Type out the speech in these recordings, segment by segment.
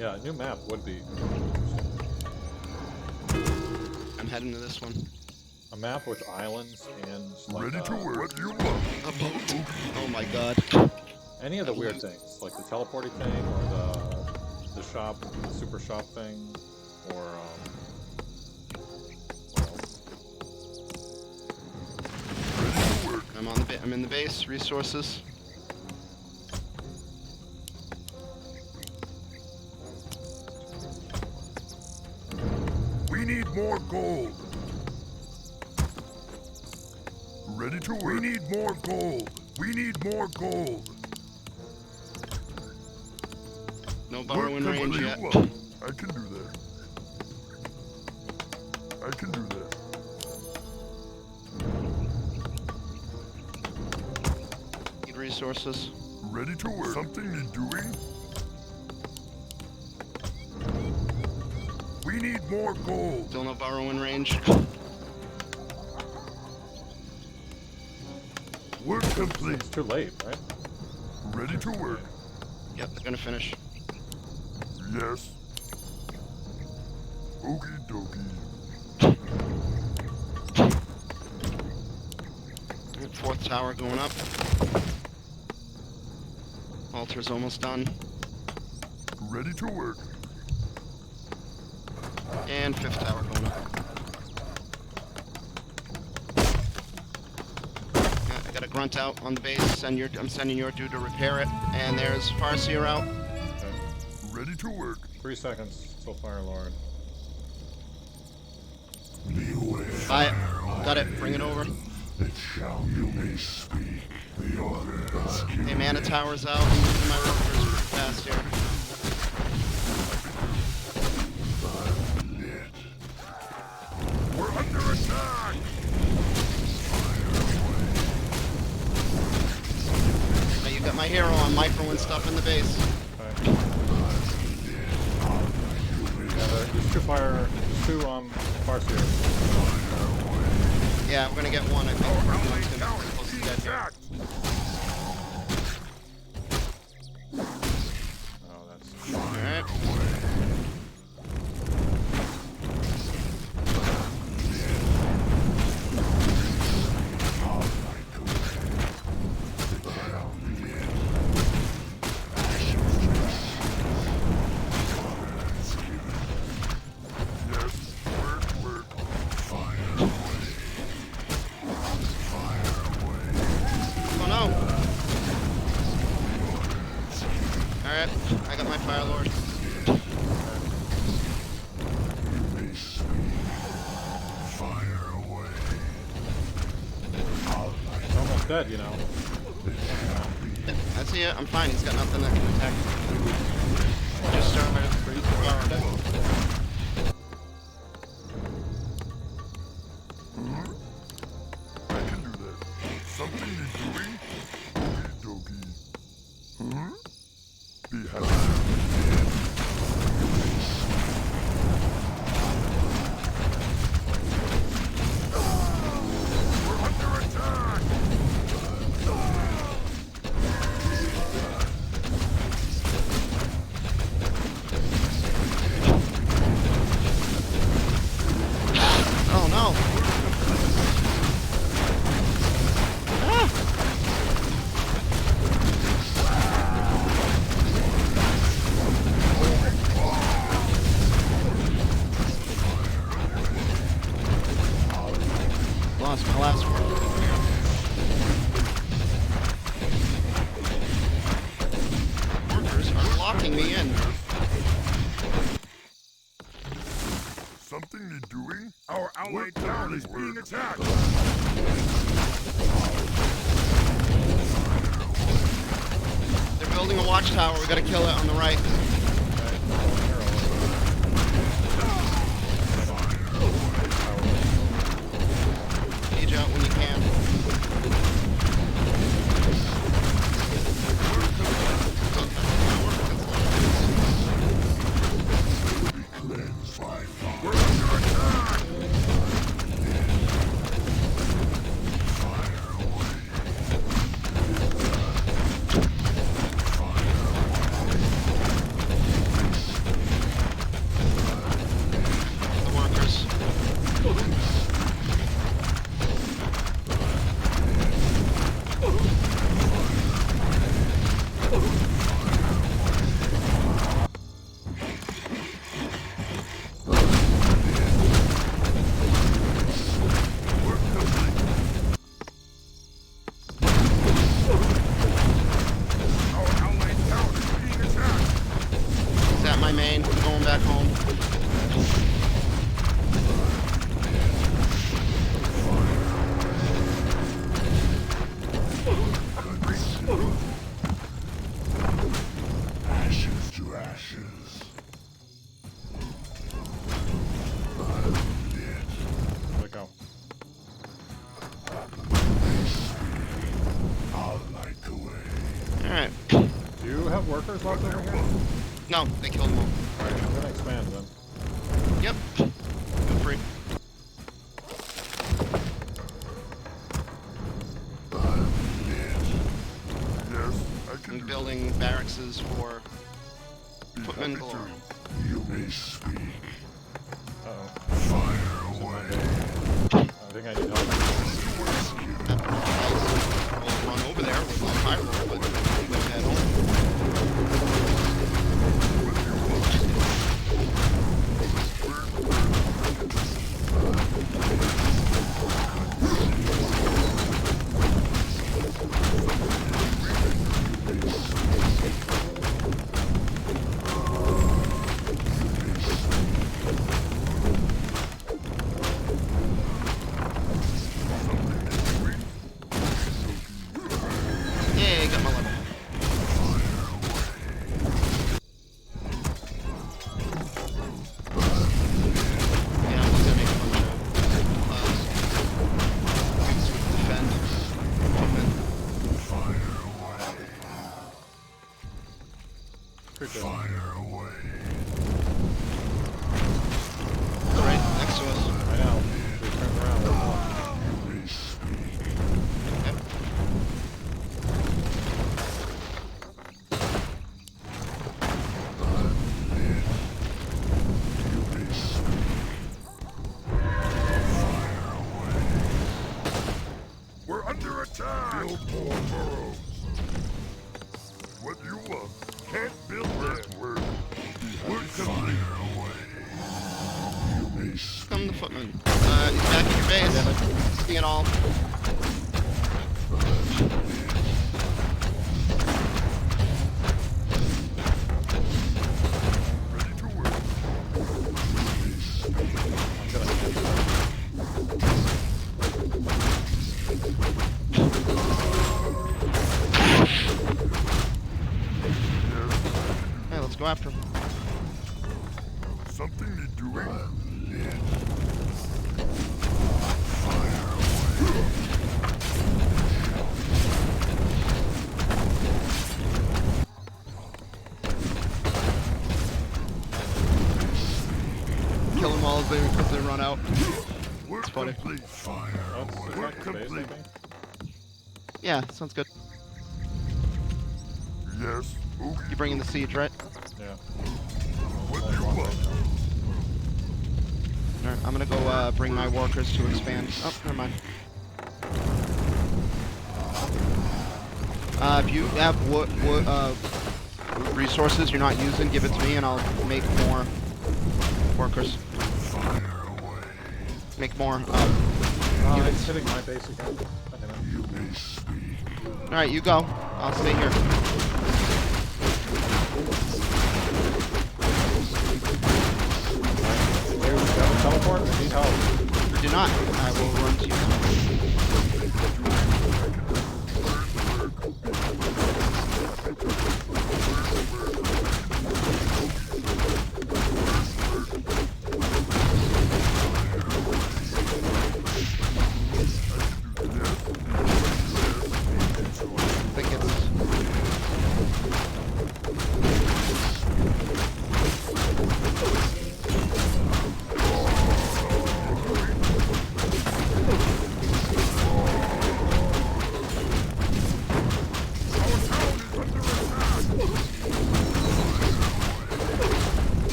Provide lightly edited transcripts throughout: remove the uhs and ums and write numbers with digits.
Yeah, a new map would be I'm heading to this one. a map with islands and like Ready to work. What do you want? A boat. Oh my god. any of the weird things, like the teleporting thing or the shop, the super shop thing, or what else? Ready to work. I'm in the base. Resources. We need more gold. Ready to work. We need more gold. We need more gold. No borrowing Work range yet. complete. I can do that. I can do that. Need resources. Ready to work. Something need doing? We need more gold. Still no borrowing range. Work complete. It's too late, right? Ready to work. Yep, they're gonna finish. Yes. Okie dokie. Fourth tower going up. Altar's almost done. Ready to work. And fifth tower going up. Yeah, I got a grunt out on the base. I'm sending your dude to repair it. And there's Farseer out. Okay. Ready to work. 3 seconds till Fire Lord. Buy it. Got it. Bring it over. It shall you may speak the orders. Okay, mana tower's out. I'm using my rovers pretty fast here. We're under attack. Now you got my hero on micro and stuff in the base. Okay. Yeah, there's two Farseer. Yeah, we're gonna get one. I think Our one's allied gonna tower be is close to being dead here. attacked. Oh, that's Alright. Yes. Work, work. Oh no! Alright, I got my Fire Lord. Fire away. it's almost dead, you know. I see it, I'm fine, he's got nothing that can attack me. Just started pretty far dead. I can do that. Something need doing? Okie dokie. Be happy. We're under attack. Oh no! Ah! Lost my last one. Workers are locking me in. Something need doing? Our allied town is being attacked. They're building a watchtower, we gotta kill it on the right. Siege out when you can. Cleanse by fire. We're under attack. Fire away. my main. I'm going back home. Ashes to ashes. Let go. I'll light the way. Alright. Do you have workers left over here? No, they killed them all. Alright, I'm gonna expand then. Yep. Feel free. Yes, I can I'm do building barracks for that. Be footmen happy galore. to. You may speak. Uh-oh. Fire away. I think I need help. We'll run over there with my pyro, but we'll head home. Yay, got my level. Yeah, I'm just gonna make a bunch of things with defend. Footmen. Fire away. Creep this. Fire away. Right next to us. I know. We turned around. There's one. You may speak. Yep. You may speak. Fire away. We're under attack! Build more burrows. What you want? Can't build that word. We're Fire away. You may speak. Come the footman. He's back at your base. See it all. ready to work. I'm gonna cancel. Hey, let's go after him. Something need doing? Kill them all as they run out. Work funny. complete. Fire Let's away. attack the base, I complete. think. Yeah, sounds good. Yes. You bringing the siege, right? Yeah. What Only you one want? right now. Alright, I'm gonna go bring my workers to expand. Oh, never mind. If you have resources you're not using, give it to me and I'll make more workers. Fire away. Make more. Oh, it's hitting my base again. God damn it. You may speak. Alright, you go. I'll stay here. You got a teleport? I need help. Do not. I will run to you now. I think it's...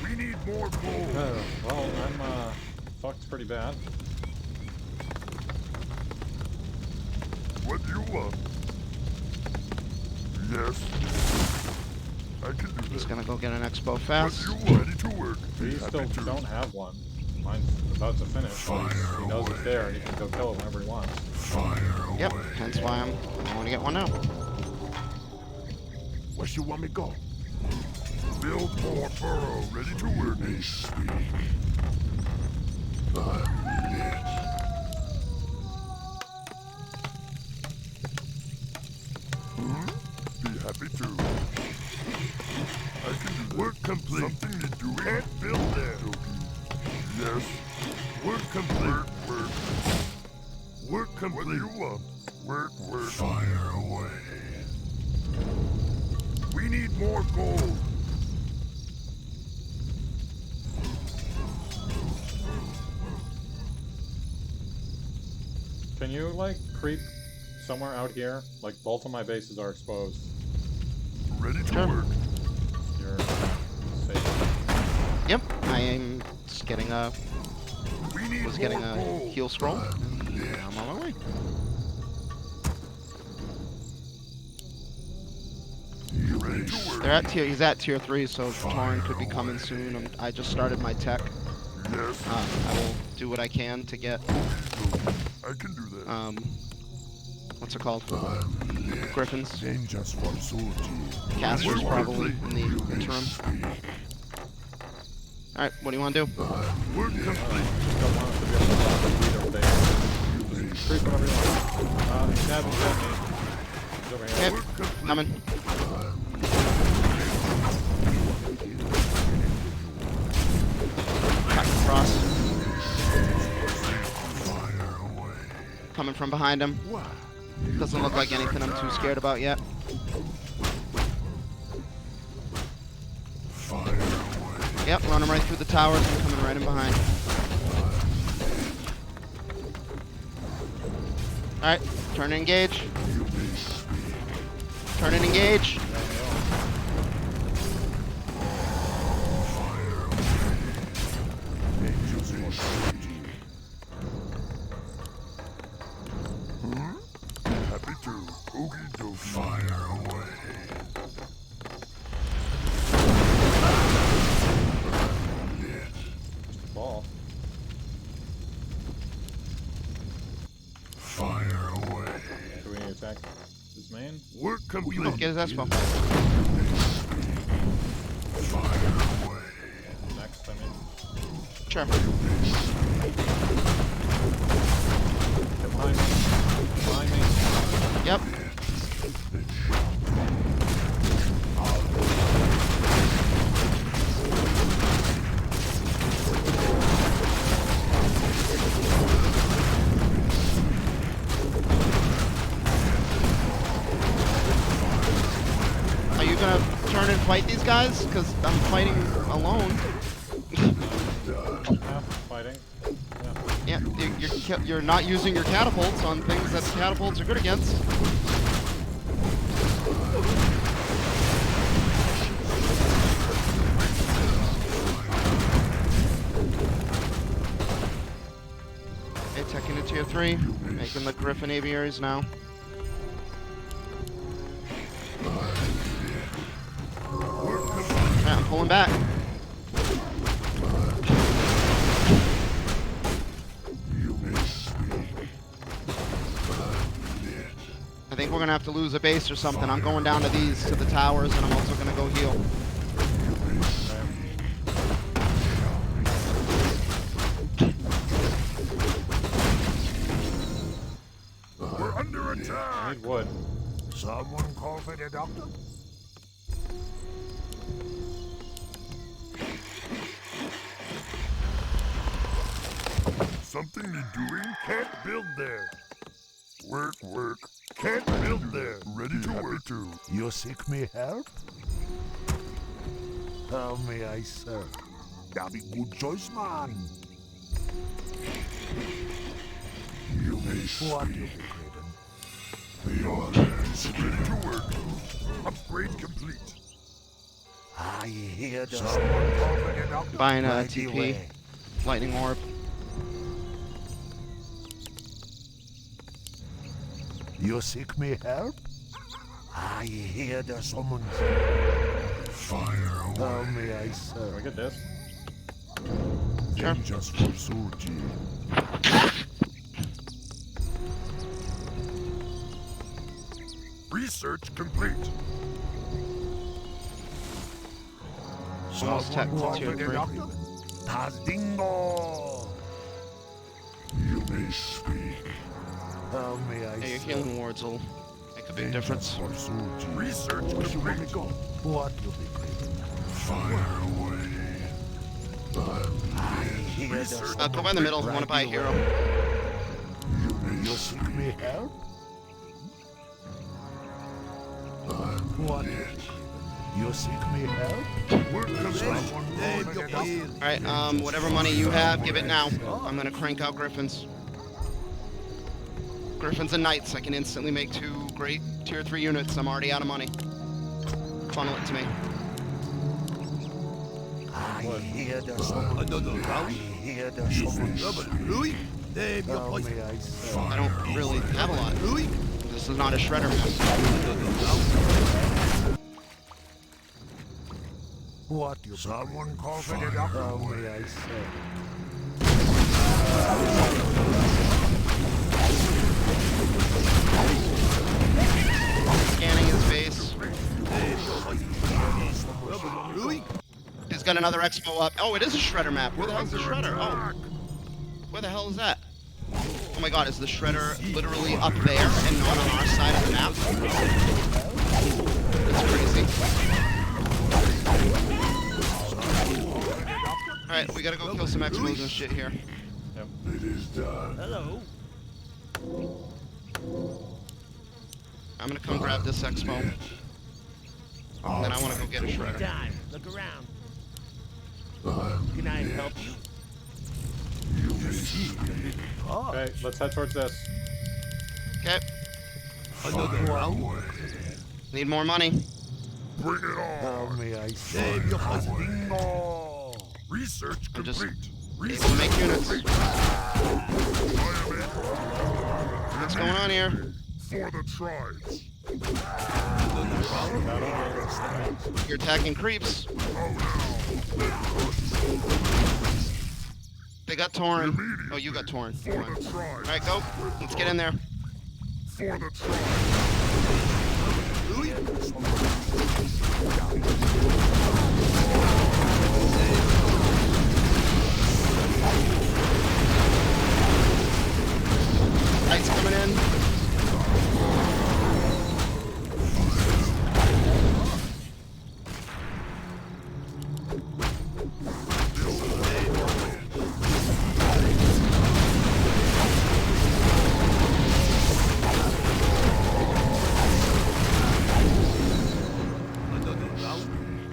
We need more coal. Well, I'm fucked pretty bad. What do you want? Yes. I can do He's that. gonna go get an expo But fast. you ready to work? We Happy still to. don't have one. Mine's about to finish. But he knows it's there and he can go kill it whenever he wants. Fire Yep, away. hence why I want to get one now. Where you want me go? Build more burrow. Ready to work. May speak. I'm lit. Be happy to. I can do that. Work complete. Something to do. Can't build there. Yes. Work complete. Work. Work complete. What do you want? Work. Fire away. We need more gold. Can you, like, creep somewhere out here? Like, both of my bases are exposed. Ready to Sure. work. You're safe. Yep, I am just getting a We need was getting more a gold. heal scroll. And I'm on my way. You ready to work? They're at he's at tier 3, so Torn could be coming soon. I just started my tech. Yes. I will do what I can to get I can do that. what's it called? Griffins. Dangerous for Sulti. Casters probably in the interim. Alright, what do you want to do? Work complete. Don't want us to be able to block the leader base. Just creep whenever you want. Stab and kill me. He's over here. Yep, Work complete. coming. Back across. Fire away. Coming from behind him. Doesn't look like anything I'm too scared about yet. Fire away. Yep, running right through the towers and coming right in behind. Alright, turn and engage. Turn and engage. Happy to. Okie dokie. Fire away. Ball. Fire away. Do we need to attack his main? Work complete. Oh, get his expo. Fire away. Next, I mean. Sure. Get behind me. Behind me. Yep. Are you gonna turn and fight these guys? Because I'm fighting alone. Yeah, fighting. Yeah. Yeah, you're not using your catapults on things that catapults are good against. Okay, taking it tier 3, making the Griffin aviaries now. Yeah, I'm pulling back. I think we're gonna have to lose a base or something. I'm going down to the towers, and I'm also gonna go heal. We're under I attack. need wood. Someone call for the doctor? Something you doing? Can't build there. Work. Can't build there. Ready to work too. You seek me help? How may I serve? That be good choice, man. You may What speak. you be trading? The orders. Ready to work. Upgrade complete. I hear the Someone call for the doctor? Buying a mighty TP, way. lightning orb. You seek me help? I hear the summons. Fire How away. may I Can serve? we get this? Sure. Just pursued you. Research complete. Almost tech to tier 3. Tazdingo! You may speak. How may I Yeah, your serve? healing wards will make a big difference. Pursued you. Research Where you want me complete. go? What will be great? Fire away. I hear the Go by the middle. Want to buy a hero? You may You seek me help? What? You seek me help? Work complete. All right. Whatever money you have, give it now. I'm gonna crank out griffins. Griffins and knights. I can instantly make 2 great tier 3 units. I'm already out of money. Funnel it to me. I hear the summons. I hear the summons. How may I serve? I don't really have a lot. This is not a shredder map. What you Someone call for the How doctor. may I serve? Scanning his face. He's got another expo up. Oh, it is a shredder map. Where the hell's the shredder? Oh. Where the hell is that? Oh my god, is the shredder literally up there and not on our side of the map? That's crazy. Alright, we gotta go kill some expos and shit here. It is done. I'm gonna come grab this expo. And then I wanna go get a shredder. Time. Look around. I'm Can I help you? You may speak. Okay, let's head towards this. Okay, Fire away. need more money. Bring it How on. may I serve? Tazdingo! Research I'm just complete. able to Research make units. complete. What's going on here? For the tribes. You're attacking creeps. They got torn. Oh, you got torn. For the tribes. Alright, go. Let's get in there. For the tribes. Lights coming in.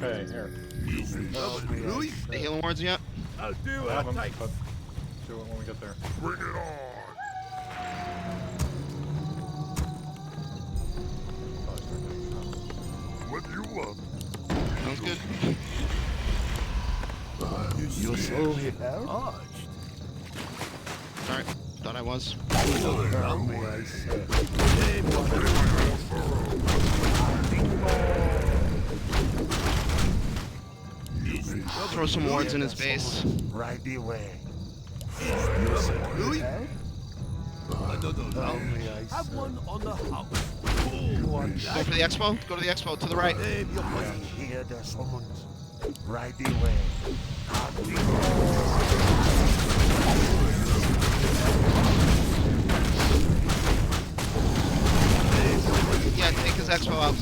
Okay, here. The healing wards yet? I'll do I have them, but do it when we get there. Bring it on. What do you want? Sounds good. You seek me help? Alright, thought I was. How may I serve? Throw some wards in his base. Right away. You seek me help? How may I Have serve? one on the house. What? Go for the expo. Go to the expo to the right. I hear the summons. Right away. Yeah, take his expo out.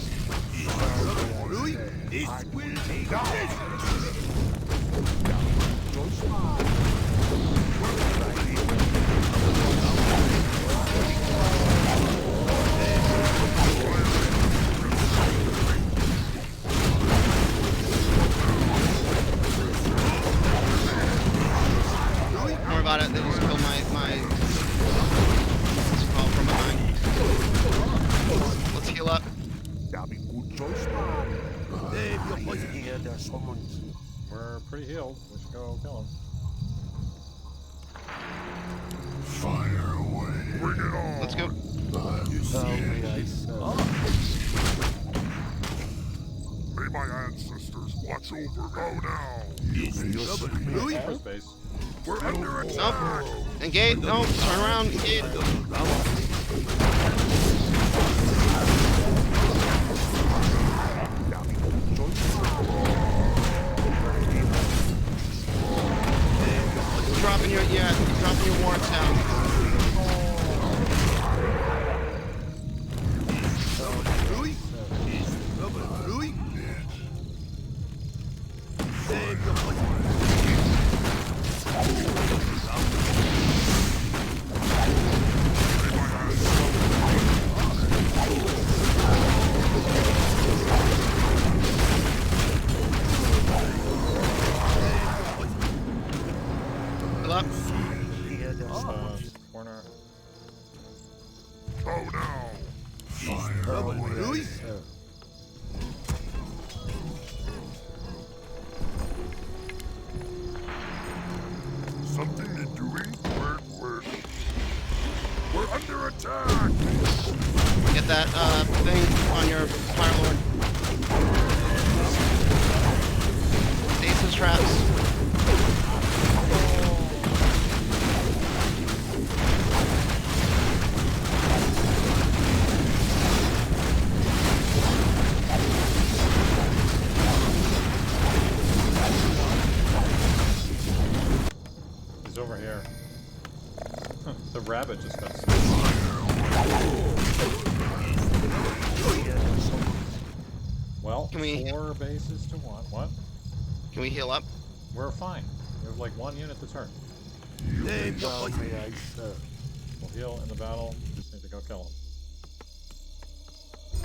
This will take this. Don't worry about it. They just killed my what's it called from behind. Let's heal up. That'll be good choice, man. I hear the summons. We're pretty healed. We should go kill him. Fire away. Bring it on. Let's go. How may I serve? my ancestors watch over me. Go now. Aerospace. We're under attack. Nope. Engage. No. Turn around. Engage. Dropping your dropping your wards down. Good luck. Corner. Go now. Something to doing? We're under attack. Get that thing on your Fire Lord. Stasis traps. He's over here. The rabbit just got stuck. Well, Can we- 4 bases to 1. What? Can we heal up? We're fine. We have like 1 unit to turn. We'll heal in the battle. Just need to go kill him.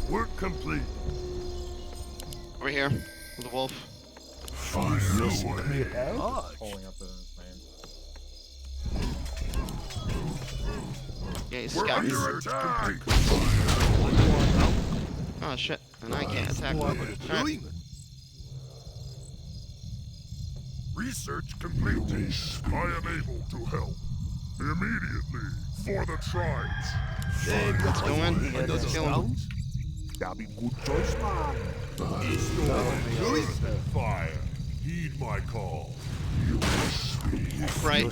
Work complete. Over here with the wolf. Fire away. Pulling up his name. Yeah, he's We're scouting. under attack. Oh shit! And I can't attack. Alright. Research complete. I am able to help. Immediately. For the tribes. Let's go in. Let's kill him. That'll be good choice, man. Fire. Heed my call. Right.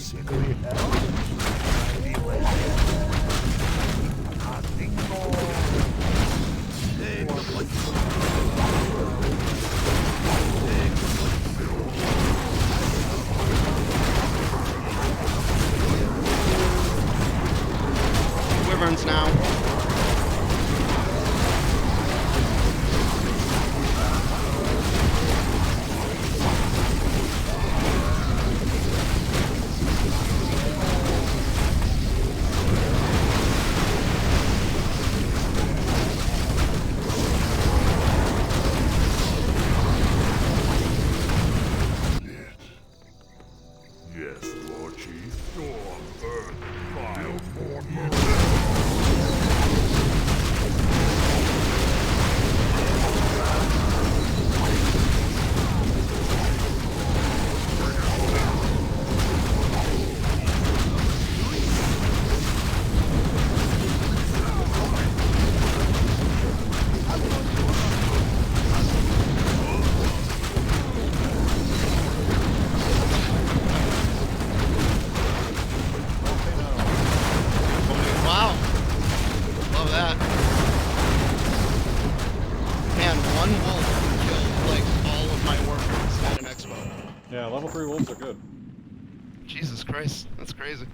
Wyverns now. Yes, Lord Chief. Storm, earth, fire, more. Wow. Love that. Man, one wolf killed like all of my workers at an expo. Yeah, level 3 wolves are good. Jesus Christ, that's crazy.